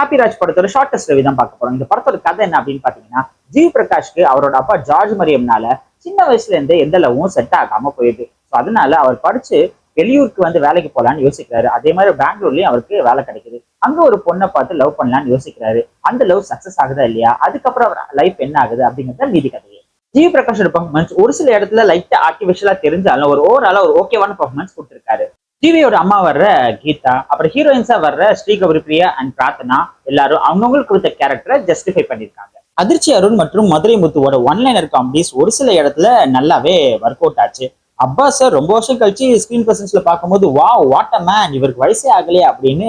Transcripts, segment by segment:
Happy Raj படத்தோட shortest review தான் பார்க்க போறோம். இந்த படத்தோட கதை என்ன அப்படின்னு பாத்தீங்கன்னா, ஜி பிரகாஷ்க்கு அவரோட அப்பா ஜார்ஜ் மரியம்னால சின்ன வயசுல இருந்தே எந்த லவ்வும் செட் ஆகாம போயிடுது. ஸோ அதனால அவர் படிச்சு வெளியூருக்கு வந்து வேலைக்கு போலான்னு யோசிக்கிறாரு. அதே மாதிரி பெங்களூர்லயும் அவருக்கு வேலை கிடைக்குது. அங்க ஒரு பொண்ணை பார்த்து லவ் பண்ணலான்னு யோசிக்கிறாரு. அந்த லவ் சக்சஸ் ஆகுதா இல்லையா, அதுக்கப்புறம் அவர் லைஃப் என்ன ஆகுது அப்படிங்கிறத மீதி கதையே. ஜி பிரகாஷோட பர்ஃபார்மன்ஸ் ஒரு சில இடத்துல லைட்டா ஆர்டிபிஷியலா தெரிஞ்சாலும் ஒரு ஓவராலா ஒரு ஓகேவான பர்ஃபார்மன்ஸ் கொடுத்திருக்காரு. ஜிவியோட அம்மா வர்ற கீதா, அப்புறம் ஹீரோயின்ஸா வர்ற ஸ்ரீகௌரி பிரியா அண்ட் பிரார்த்தனா எல்லாரும் அவங்கவுங்களுக்கு கொடுத்த கேரக்டரை ஜஸ்டிஃபை பண்ணிருக்காங்க. அதிர்ச்சி அருண் மற்றும் மதுரை முத்துவோட ஒன்லைனர் காமெடிஸ் ஒரு சில இடத்துல நல்லாவே ஒர்க் அவுட் ஆச்சு. அப்பாஸ் சார் ரொம்ப வருஷம் கழிச்சு ஸ்கிரீன் பிரசன்ஸ்ல பார்க்கும்போது வாவ் வாட் அ மேன், இவருக்கு வயசே ஆகலையே அப்படின்னு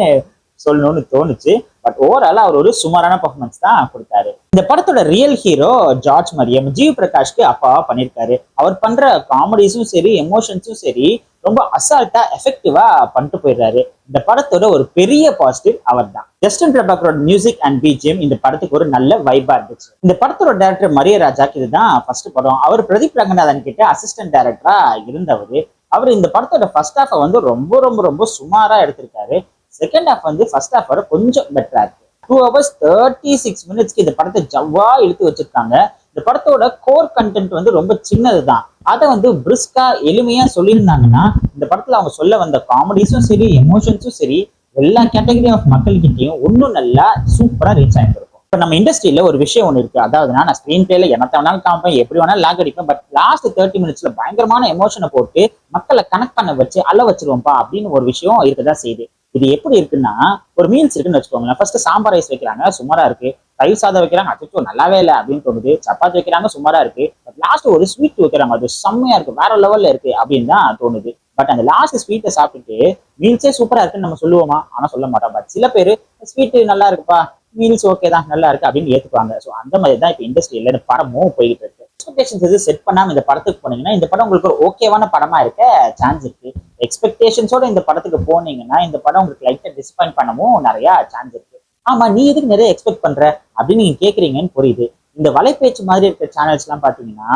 சொல்லணும்னு தோணுச்சு. பட் ஓவராலா அவர் ஒரு சுமாரான பர்ஃபார்மன்ஸ் தான் கொடுத்தாரு. இந்த படத்தோட real hero George Mariyam G பிரகாஷ்க்கு அப்பாவா பண்ணிருக்காரு. அவர் பண்ற காமெடிஸும் சரி, எமோஷன்ஸும் சரி, ரொம்ப அசால்ட்டா எஃபெக்டிவா பண்ணிட்டு போயிடுறாரு. இந்த படத்தோட ஒரு பெரிய பாசிட்டிவ் அவர் தான். ஜஸ்டின் பிரபாகரோட மியூசிக் அண்ட் பிஜிஎம் இந்த படத்துக்கு ஒரு நல்ல வைபா இருந்துச்சு. இந்த படத்தோட டைரக்டர் மரியராஜாக்கு இதுதான் ஃபர்ஸ்ட் படம். அவர் பிரதீப் ரங்கநாதன் கிட்ட அசிஸ்டன்ட் டைரக்டரா இருந்தவர். அவர் இந்த படத்தோட ஃபர்ஸ்ட் ஹாஃபை வந்து ரொம்ப ரொம்ப ரொம்ப சுமாரா எடுத்திருக்காரு. செகண்ட் ஹாஃப் வந்து ஃபர்ஸ்ட் ஹாஃப் வர கொஞ்சம் பெட்டரா இருக்கு. 2 hours 36 minutes இந்த படத்தை ஜவ்வா இழுத்து வச்சிருக்காங்க. இந்த படத்தோட கோர் கண்டென்ட் வந்து ரொம்ப சின்னதுதான். அதை வந்து பிரிஸ்கா எளிமையா சொல்லியிருந்தாங்கன்னா இந்த படத்துல அவங்க சொல்ல வந்த காமெடிஸும் சரி, எமோஷன்ஸும் சரி, எல்லா கேட்டகரி ஆஃப் மக்கள்கிட்டையும் ஒன்னும் நல்லா சூப்பரா ரீச் ஆகிருக்கும். இப்போ நம்ம இண்டஸ்ட்ரியில ஒரு விஷயம் ஒன்று இருக்கு. அதாவதுனா நான் ஸ்கிரீன் பிளேல என்னத்த வேணாலும் காமிப்பேன், எப்படி வேணாலும் லாக் அடிப்பேன், பட் லாஸ்ட் 30 minutesல பயங்கரமான எமோஷனை போட்டு மக்களை கனெக்ட் பண்ண வச்சு அள்ள வச்சிருவோம்ப்பா அப்படின்னு ஒரு விஷயம் இருக்கதான் செய்யுது. இது எப்படி இருக்குன்னா, ஒரு மீல்ஸ் இருக்குன்னு வச்சுக்கோங்களேன். ஃபர்ஸ்ட் சாம்பார் ரைஸ் வைக்கிறாங்க, சுமாரா இருக்கு. தயிர் சாதம் வைக்கிறாங்க, அச்சோ நல்லாவே இல்லை அப்படின்னு தோணுது. சப்பாத்தி வைக்கிறாங்க, சுமாரா இருக்கு. பட் லாஸ்ட் ஒரு ஸ்வீட் வைக்கிறாங்க, அது செம்மையா இருக்கு, வேற லெவல்ல இருக்கு அப்படின்னு தான் தோணுது. பட் அந்த லாஸ்ட் ஸ்வீட்டை சாப்பிட்டுட்டு மீல்ஸே சூப்பரா இருக்குன்னு நம்ம சொல்லுவோமா? ஆனா சொல்ல மாட்டோம். பட் சில பேர் ஸ்வீட் நல்லா இருக்குப்பா, மீல்ஸ் ஓகே தான், நல்லா இருக்கு அப்படின்னு ஏத்துக்குவாங்க. ஸோ அந்த மாதிரி தான் இப்போ இண்டஸ்ட்ரியில இந்த படமும் போயிட்டு இருக்கு. எக்ஸ்பெக்டேஷன்ஸ் எதுவும் செட் பண்ணாம இந்த படத்துக்கு போனீங்கன்னா இந்த படம் உங்களுக்கு ஒரு ஓகேவான படமா இருக்க சான்ஸ் இருக்கு. எக்ஸ்பெக்டேஷன்ஸோட இந்த படத்துக்கு போனீங்கன்னா இந்த படம் உங்களுக்கு லைட்டா டிசப்பாயிண்ட் பண்ணவும் நிறைய சான்ஸ் இருக்கு. ஆமா, நீ எதுக்கு நிறைய எக்ஸ்பெக்ட் பண்ற அப்படின்னு நீங்க கேக்குறீங்கன்னு புரியுது. இந்த வலைபேச்சு மாதிரி இருக்க சேனல்ஸ் எல்லாம் பாத்தீங்கன்னா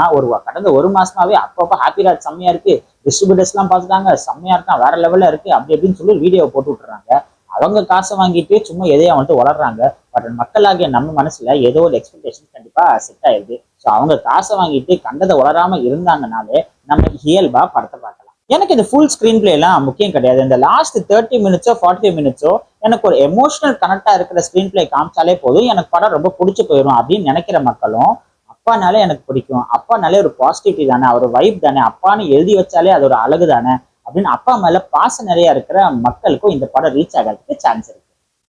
கடந்த ஒரு மாசமாவே அப்பப்போ ஹாப்பி ராஜ் செம்மையா இருக்கு, டிஸ்ட்ரிபியூட்டர்ஸ் எல்லாம் பாத்துட்டாங்க, செம்மையா இருக்கா, வேற லெவல்ல இருக்கு அப்படி அப்படின்னு சொல்லி வீடியோ போட்டு விட்டுறாங்க. அவங்க காசை வாங்கிட்டு சும்மா எதையா வந்துட்டு வளர்றாங்க. பட் மக்களாகிய நம்ம மனசுல ஏதோ ஒரு எக்ஸ்பெக்டேஷன் கண்டிப்பா செட் ஆயிடுது. ஸோ அவங்க காசை வாங்கிட்டு கண்டதை வளராம இருந்தாங்கனாலே நம்ம இயல்பா படத்தை பார்க்கலாம். எனக்கு இந்த ஃபுல் ஸ்கிரீன் பிளே எல்லாம் முக்கியம் கிடையாது. இந்த லாஸ்ட் 30 minutesோ 45 minutesோ எனக்கு ஒரு எமோஷனல் கனெக்டா இருக்கிற ஸ்கிரீன் பிளே காமிச்சாலே போதும், எனக்கு படம் ரொம்ப பிடிச்சி போயிடும் அப்படின்னு நினைக்கிற மக்களும், அப்பானாலே எனக்கு பிடிக்கும், அப்பானாலே ஒரு பாசிட்டிவிட்டி தானே, ஒரு வைப் தானே, அப்பான்னு எழுதி வச்சாலே அது ஒரு அழகு தானே அப்படின்னு அப்பா மேல பாசம் நிறைய இருக்கிற மக்களுக்கும் இந்த படம் ரீச் ஆகிறதுக்கு சான்ஸ் இருக்கு.